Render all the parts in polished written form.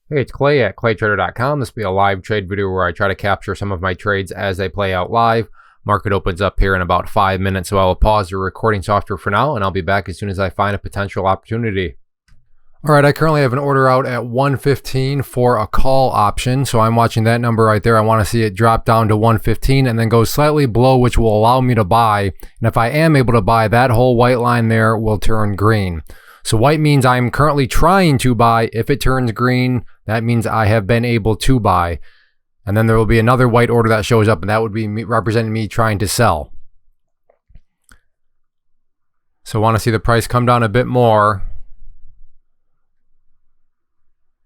Hey, it's Clay at claytrader.com. This will be a live trade video where I try to capture some of my trades as they play out live. Market opens up here in about 5 minutes, so I will pause the recording software for now, and I'll be back as soon as I find a potential opportunity. All right, I currently have an order out at 115 for a call option, so I'm watching that number right there. I want to see it drop down to 115 and then go slightly below, which will allow me to buy. And if I am able to buy, that whole white line there will turn green. So white means I'm currently trying to buy. If it turns green, that means I have been able to buy. And then there will be another white order that shows up, and that would be me, representing me trying to sell. So I want to see the price come down a bit more.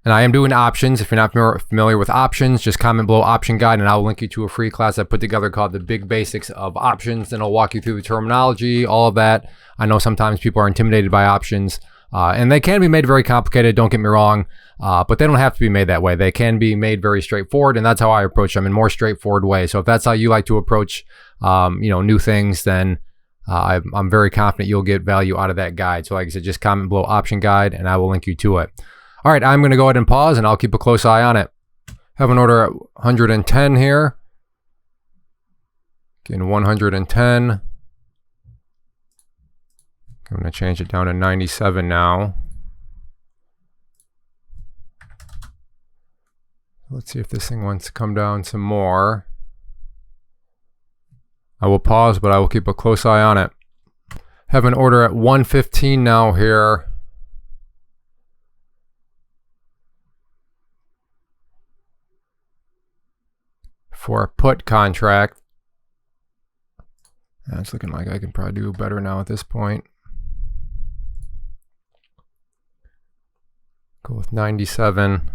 And I am doing options. If you're not familiar with options, just comment below option guide and I'll link you to a free class I put together called The Big Basics of Options. And I'll walk you through the terminology, all of that. I know sometimes people are intimidated by options and they can be made very complicated, don't get me wrong, but they don't have to be made that way. They can be made very straightforward, and that's how I approach them in more straightforward way. So if that's how you like to approach new things, then I'm very confident you'll get value out of that guide. So like I said, just comment below option guide and I will link you to it. All right, I'm going to go ahead and pause and I'll keep a close eye on it. Have an order at 110 here. Again, 110. I'm going to change it down to 97 now. Let's see if this thing wants to come down some more. I will pause, but I will keep a close eye on it. Have an order at 115 now here. For a put contract. It's looking like I can probably do better now at this point. Go with 97.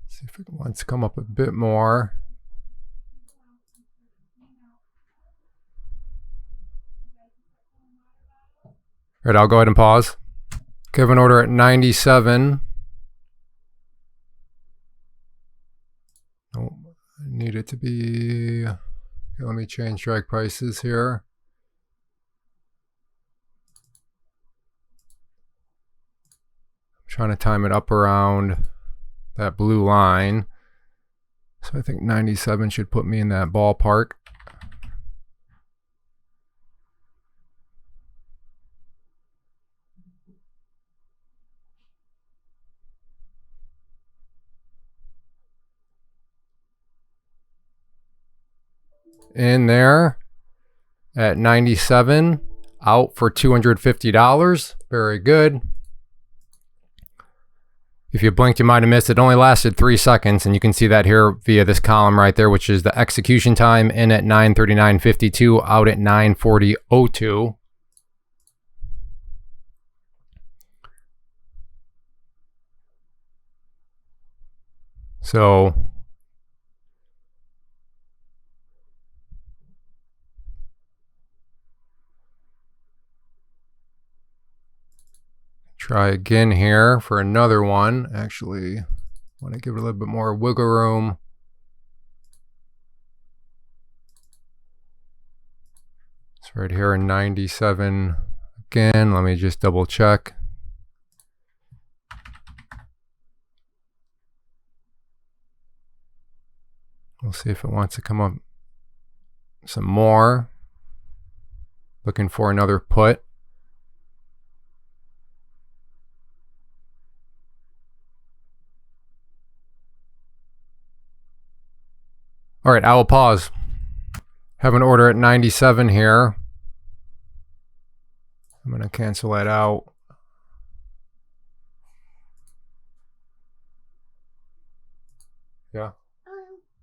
See if it wants to come up a bit more. All right, I'll go ahead and pause. Give an order at 97. Oh, I need it to be. Okay, let me change strike prices here. I'm trying to time it up around that blue line. So I think 97 should put me in that ballpark. In there at 97, out for $250. Very good. If you blinked, you might have missed it. It only lasted 3 seconds, and you can see that here via this column right there, which is the execution time. In at 9:39:52, out at 9:40:02. So try again here for another one. Actually, I want to give it a little bit more wiggle room. It's right here in 97 again. Let me just double check. We'll see if it wants to come up some more. Looking for another put. All right, I will pause. Have an order at 97 here. I'm going to cancel that out. Yeah.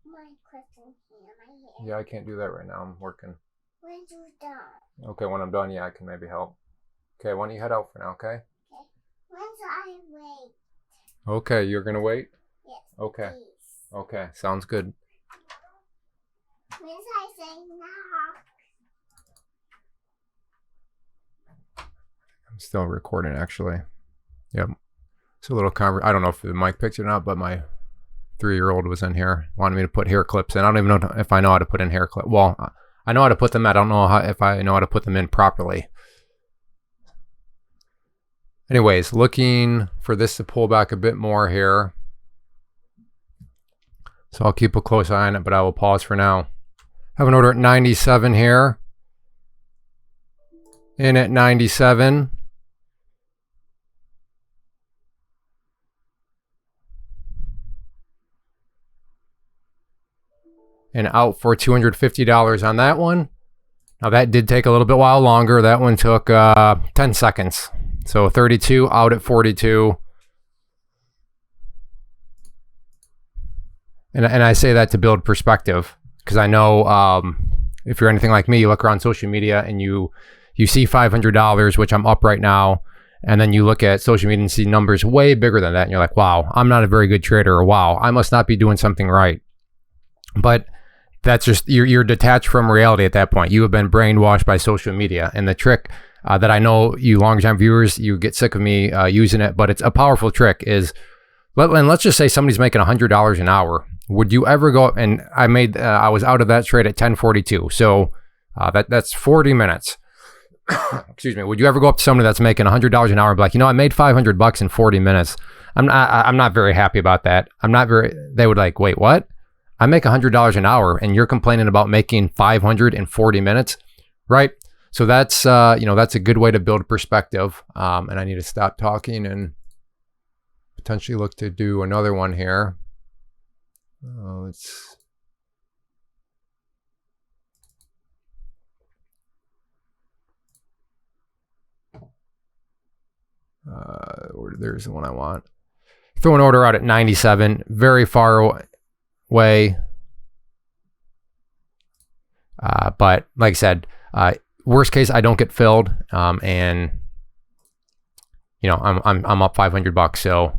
My question here, my hair. Yeah, I can't do that right now. I'm working. When you done? Okay, when I'm done, yeah, I can maybe help. Okay, why don't you head out for now, okay? Okay. When should I wait? Okay, you're going to wait? Yes. Okay. Please. Okay, sounds good. When should I say now? I'm still recording, actually. Yep. It's a little I don't know if the mic picked it or not, but my 3-year-old was in here, wanted me to put hair clips in. I don't even know if I know how to put in hair clips. Well, I know how to put them. I don't know if I know how to put them in properly. Anyways, looking for this to pull back a bit more here. So I'll keep a close eye on it, but I will pause for now. Have an order at 97 here. In at 97. And out for $250 on that one. Now that did take a little bit while longer. That one took 10 seconds. So 32 out at 42. And I say that to build perspective, because I know if you're anything like me, you look around social media and you see $500, which I'm up right now, and then you look at social media and see numbers way bigger than that, and you're like, wow, I'm not a very good trader, or wow, I must not be doing something right. But that's just, you're detached from reality at that point. You have been brainwashed by social media. And the trick that I know you longer time viewers, you get sick of me using it, but it's a powerful trick is, and let's just say somebody's making $100 an hour. Would you ever go, and I was out of that trade at 10:42. So that's 40 minutes. Excuse me. Would you ever go up to somebody that's making $100 an hour and be like, you know, I made $500 in 40 minutes. I'm not very happy about that. They would like, wait, what? I make $100 an hour and you're complaining about making 500 in 40 minutes, right? So that's, that's a good way to build perspective. And I need to stop talking and potentially look to do another one here. There's the one I want. Throw an order out at 97, very far away. But like I said, worst case, I don't get filled, and I'm up $500, so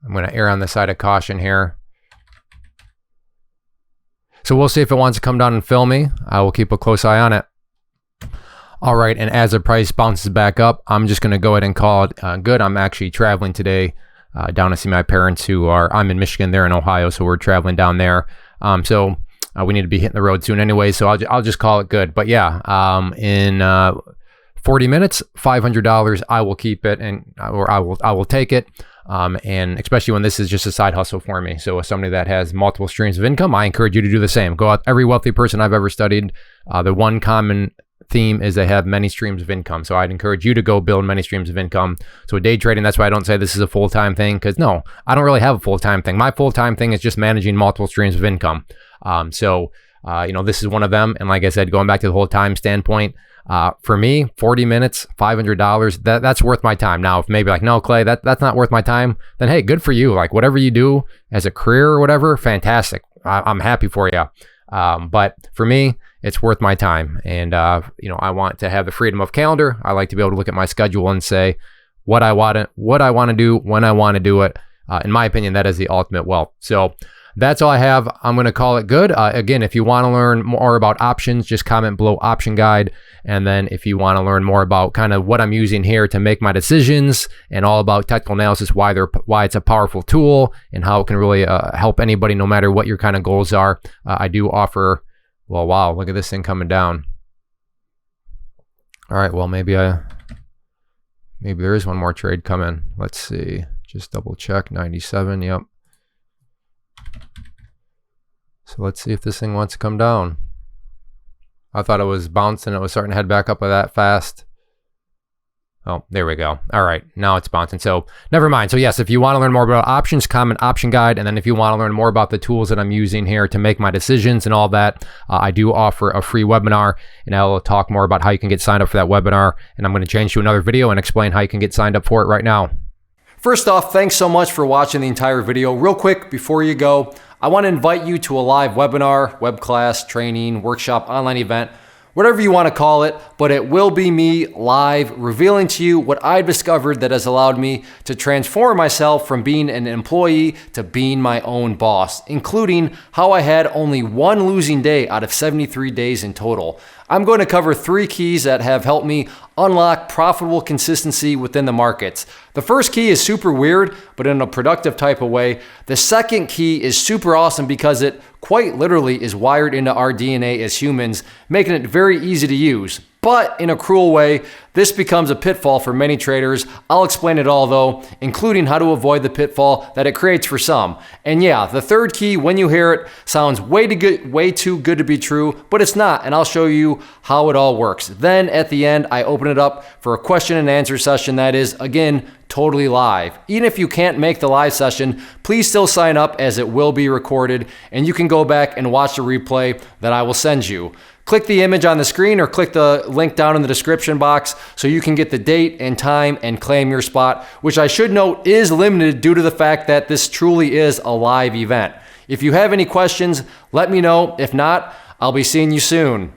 I'm going to err on the side of caution here. So we'll see if it wants to come down and fill me. I will keep a close eye on it. All right, and as the price bounces back up, I'm just going to go ahead and call it good. I'm actually traveling today down to see my parents I'm in Michigan, they're in Ohio, so we're traveling down there. So we need to be hitting the road soon anyway, so I'll just call it good. But yeah, in 40 minutes, $500, I will keep it, or I will take it. And especially when this is just a side hustle for me. So as somebody that has multiple streams of income, I encourage you to do the same. Go out, every wealthy person I've ever studied, the one common theme is they have many streams of income. So I'd encourage you to go build many streams of income. So day trading, that's why I don't say this is a full-time thing, because no, I don't really have a full-time thing. My full-time thing is just managing multiple streams of income. This is one of them. And like I said, going back to the whole time standpoint, for me, 40 minutes, $500, that's worth my time. Now, if maybe like, no, Clay, that's not worth my time, then hey, good for you. Like whatever you do as a career or whatever, fantastic. I'm happy for you. But for me, it's worth my time. And, I want to have the freedom of calendar. I like to be able to look at my schedule and say what I want to do, when I want to do it. In my opinion, that is the ultimate wealth. So that's all I have. I'm going to call it good. Again, if you want to learn more about options, just comment below option guide. And then if you want to learn more about kind of what I'm using here to make my decisions and all about technical analysis, why it's a powerful tool and how it can really help anybody no matter what your kind of goals are, I do offer. Well, wow, look at this thing coming down. All right, well, maybe there is one more trade coming. Let's see. Just double check. 97, yep. So let's see if this thing wants to come down. I thought it was bouncing. It was starting to head back up that fast. Oh, there we go. All right, now it's bouncing. So never mind. So yes, if you want to learn more about options, comment option guide. And then if you want to learn more about the tools that I'm using here to make my decisions and all that, I do offer a free webinar, and I'll talk more about how you can get signed up for that webinar. And I'm going to change to another video and explain how you can get signed up for it right now. First off, thanks so much for watching the entire video. Real quick, before you go, I want to invite you to a live webinar, web class, training, workshop, online event, whatever you want to call it, but it will be me live revealing to you what I've discovered that has allowed me to transform myself from being an employee to being my own boss, including how I had only one losing day out of 73 days in total. I'm going to cover 3 keys that have helped me unlock profitable consistency within the markets. The first key is super weird, but in a productive type of way. The second key is super awesome because it quite literally is wired into our DNA as humans, making it very easy to use. But in a cruel way, this becomes a pitfall for many traders. I'll explain it all though, including how to avoid the pitfall that it creates for some. And yeah, the third key, when you hear it, sounds way too good to be true, but it's not, and I'll show you how it all works. Then at the end, I open it up for a question and answer session that is, again, totally live. Even if you can't make the live session, please still sign up as it will be recorded, and you can go back and watch the replay that I will send you. Click the image on the screen or click the link down in the description box so you can get the date and time and claim your spot, which I should note is limited due to the fact that this truly is a live event. If you have any questions, let me know. If not, I'll be seeing you soon.